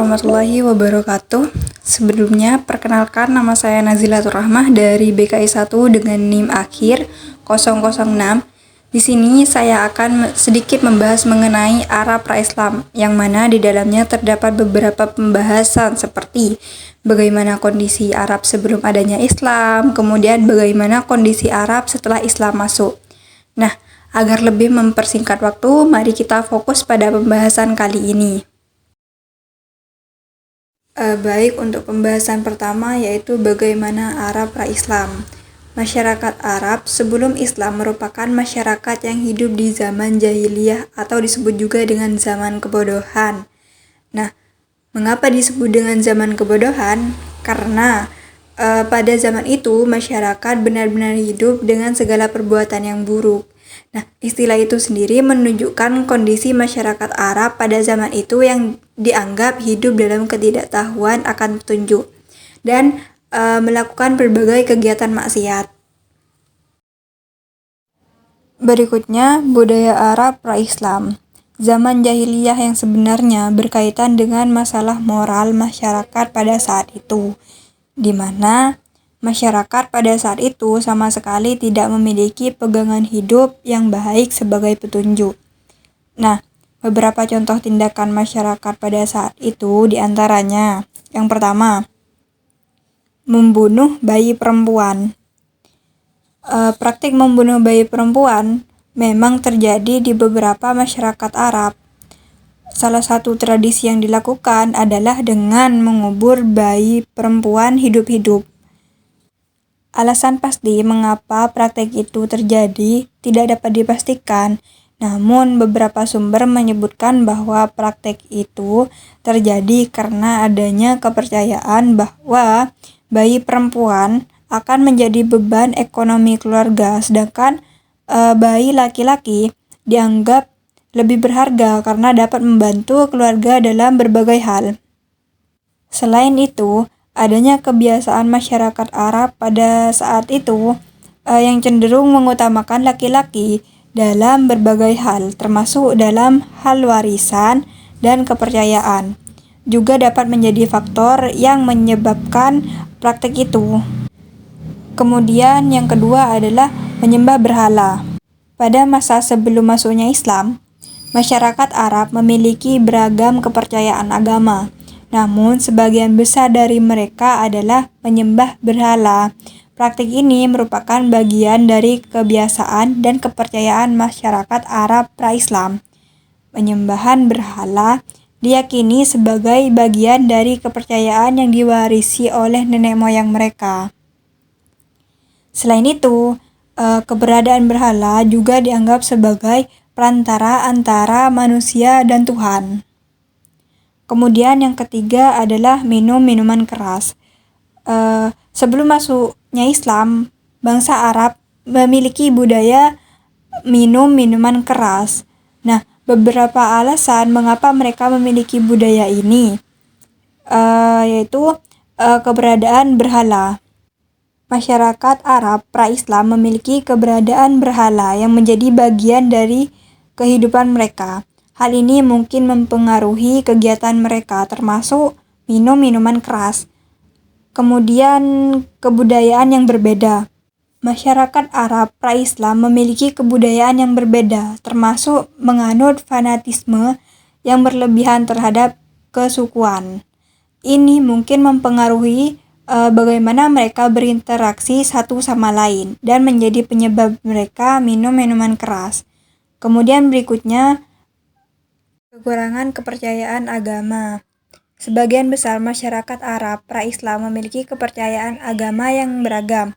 warahmatullahi wabarakatuh. Sebelumnya, perkenalkan nama saya Nazilatur Rahmah dari BKI 1 dengan NIM akhir 006. Di sini saya akan sedikit membahas mengenai Arab pra-Islam, yang mana di dalamnya terdapat beberapa pembahasan seperti bagaimana kondisi Arab sebelum adanya Islam, kemudian bagaimana kondisi Arab setelah Islam masuk. Nah, agar lebih mempersingkat waktu, mari kita fokus pada pembahasan kali ini. Baik, untuk pembahasan pertama yaitu bagaimana Arab pra-Islam. Masyarakat Arab sebelum Islam merupakan masyarakat yang hidup di zaman jahiliyah atau disebut juga dengan zaman kebodohan. Nah, mengapa disebut dengan zaman kebodohan? Karena pada zaman itu masyarakat benar-benar hidup dengan segala perbuatan yang buruk. Nah, istilah itu sendiri menunjukkan kondisi masyarakat Arab pada zaman itu yang dianggap hidup dalam ketidaktahuan akan petunjuk dan melakukan berbagai kegiatan maksiat. Berikutnya, budaya Arab pra-Islam. Zaman jahiliyah yang sebenarnya berkaitan dengan masalah moral masyarakat pada saat itu, di mana masyarakat pada saat itu sama sekali tidak memiliki pegangan hidup yang baik sebagai petunjuk. Nah, beberapa contoh tindakan masyarakat pada saat itu diantaranya, yang pertama, membunuh bayi perempuan. Praktik membunuh bayi perempuan memang terjadi di beberapa masyarakat Arab. Salah satu tradisi yang dilakukan adalah dengan mengubur bayi perempuan hidup-hidup. Alasan pasti mengapa praktek itu terjadi tidak dapat dipastikan, namun beberapa sumber menyebutkan bahwa praktek itu terjadi karena adanya kepercayaan bahwa bayi perempuan akan menjadi beban ekonomi keluarga, sedangkan bayi laki-laki dianggap lebih berharga karena dapat membantu keluarga dalam berbagai hal. Selain itu, adanya kebiasaan masyarakat Arab pada saat itu yang cenderung mengutamakan laki-laki dalam berbagai hal, termasuk dalam hal warisan dan kepercayaan. Juga dapat menjadi faktor yang menyebabkan praktek itu. Kemudian yang kedua adalah menyembah berhala. Pada masa sebelum masuknya Islam, masyarakat Arab memiliki beragam kepercayaan agama. Namun, sebagian besar dari mereka adalah menyembah berhala. Praktik ini merupakan bagian dari kebiasaan dan kepercayaan masyarakat Arab pra-Islam. Penyembahan berhala diyakini sebagai bagian dari kepercayaan yang diwarisi oleh nenek moyang mereka. Selain itu, keberadaan berhala juga dianggap sebagai perantara antara manusia dan Tuhan. Kemudian yang ketiga adalah minum minuman keras. Sebelum masuknya Islam, bangsa Arab memiliki budaya minum minuman keras. Nah, beberapa alasan mengapa mereka memiliki budaya ini, yaitu keberadaan berhala. Masyarakat Arab pra-Islam memiliki keberadaan berhala yang menjadi bagian dari kehidupan mereka. Hal ini mungkin mempengaruhi kegiatan mereka, termasuk minum minuman keras. Kemudian kebudayaan yang berbeda. Masyarakat Arab pra-Islam memiliki kebudayaan yang berbeda, termasuk menganut fanatisme yang berlebihan terhadap kesukuan. Ini mungkin mempengaruhi bagaimana mereka berinteraksi satu sama lain dan menjadi penyebab mereka minum minuman keras. Kemudian berikutnya, kekurangan kepercayaan agama. Sebagian besar masyarakat Arab pra-Islam memiliki kepercayaan agama yang beragam,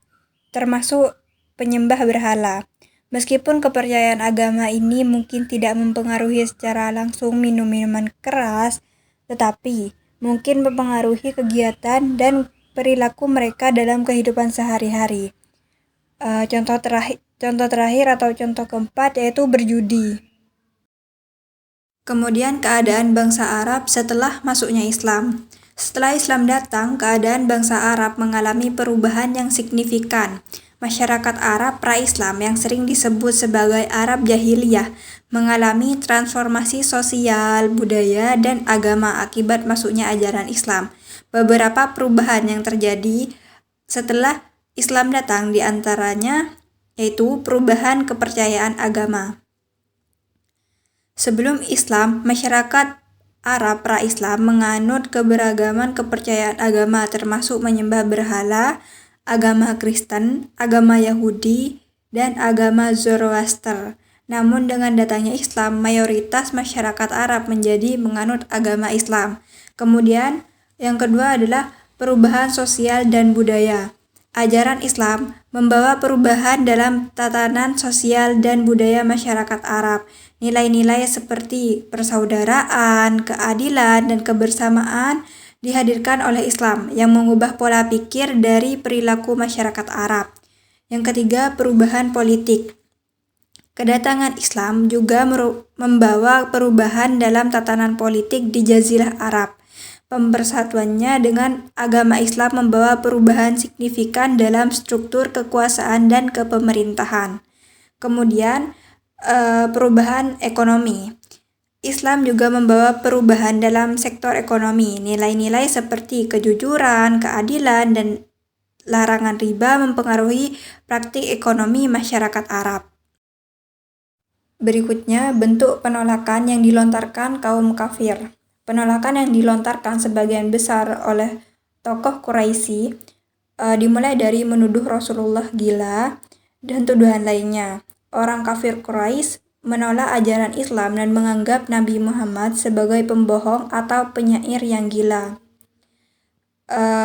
termasuk penyembah berhala. Meskipun kepercayaan agama ini mungkin tidak mempengaruhi secara langsung minum minuman keras, tetapi mungkin mempengaruhi kegiatan dan perilaku mereka dalam kehidupan sehari-hari. Contoh terakhir atau contoh keempat yaitu berjudi. Kemudian keadaan bangsa Arab setelah masuknya Islam. Setelah Islam datang, keadaan bangsa Arab mengalami perubahan yang signifikan. Masyarakat Arab pra-Islam yang sering disebut sebagai Arab Jahiliyah mengalami transformasi sosial, budaya, dan agama akibat masuknya ajaran Islam. Beberapa perubahan yang terjadi setelah Islam datang diantaranya yaitu perubahan kepercayaan agama. Sebelum Islam, masyarakat Arab pra-Islam menganut keberagaman kepercayaan agama termasuk menyembah berhala, agama Kristen, agama Yahudi, dan agama Zoroaster. Namun dengan datangnya Islam, mayoritas masyarakat Arab menjadi menganut agama Islam. Kemudian yang kedua adalah perubahan sosial dan budaya. Ajaran Islam membawa perubahan dalam tatanan sosial dan budaya masyarakat Arab. Nilai-nilai seperti persaudaraan, keadilan, dan kebersamaan dihadirkan oleh Islam yang mengubah pola pikir dari perilaku masyarakat Arab. Yang ketiga, perubahan politik. Kedatangan Islam juga membawa perubahan dalam tatanan politik di Jazirah Arab. Pembersatuannya dengan agama Islam membawa perubahan signifikan dalam struktur kekuasaan dan kepemerintahan. Kemudian, perubahan ekonomi. Islam juga membawa perubahan dalam sektor ekonomi. Nilai-nilai seperti kejujuran, keadilan, dan larangan riba mempengaruhi praktik ekonomi masyarakat Arab. Berikutnya, bentuk penolakan yang dilontarkan kaum kafir. Penolakan yang dilontarkan sebagian besar oleh tokoh Quraisy dimulai dari menuduh Rasulullah gila dan tuduhan lainnya. Orang kafir Quraisy menolak ajaran Islam dan menganggap Nabi Muhammad sebagai pembohong atau penyair yang gila.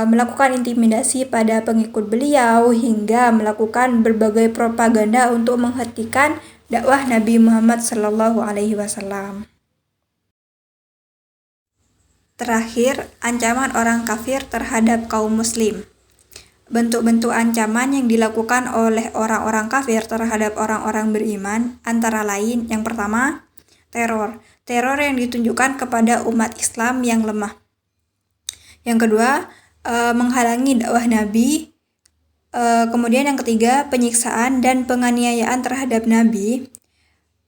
Melakukan intimidasi pada pengikut beliau hingga melakukan berbagai propaganda untuk menghentikan dakwah Nabi Muhammad SAW. Terakhir, ancaman orang kafir terhadap kaum muslim. Bentuk-bentuk ancaman yang dilakukan oleh orang-orang kafir terhadap orang-orang beriman antara lain yang pertama, teror. Teror yang ditunjukkan kepada umat Islam yang lemah. Yang kedua, menghalangi dakwah Nabi. Kemudian yang ketiga, penyiksaan dan penganiayaan terhadap Nabi.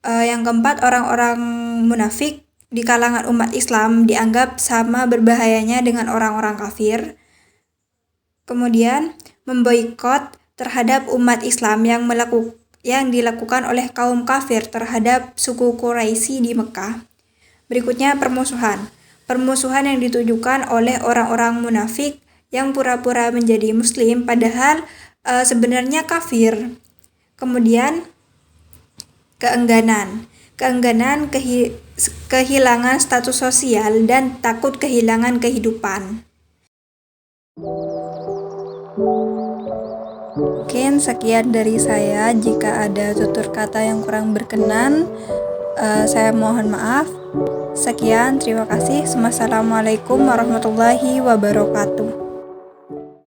Yang keempat, orang-orang munafik di kalangan umat Islam dianggap sama berbahayanya dengan orang-orang kafir. Kemudian, memboikot terhadap umat Islam yang dilakukan oleh kaum kafir terhadap suku Quraisy di Mekah. Berikutnya, permusuhan. Permusuhan yang ditujukan oleh orang-orang munafik yang pura-pura menjadi muslim padahal sebenarnya kafir. Kemudian, keengganan, kehilangan status sosial dan takut kehilangan kehidupan. Mungkin sekian dari saya. Jika ada tutur kata yang kurang berkenan, saya mohon maaf. Sekian, terima kasih. Wassalamualaikum warahmatullahi wabarakatuh.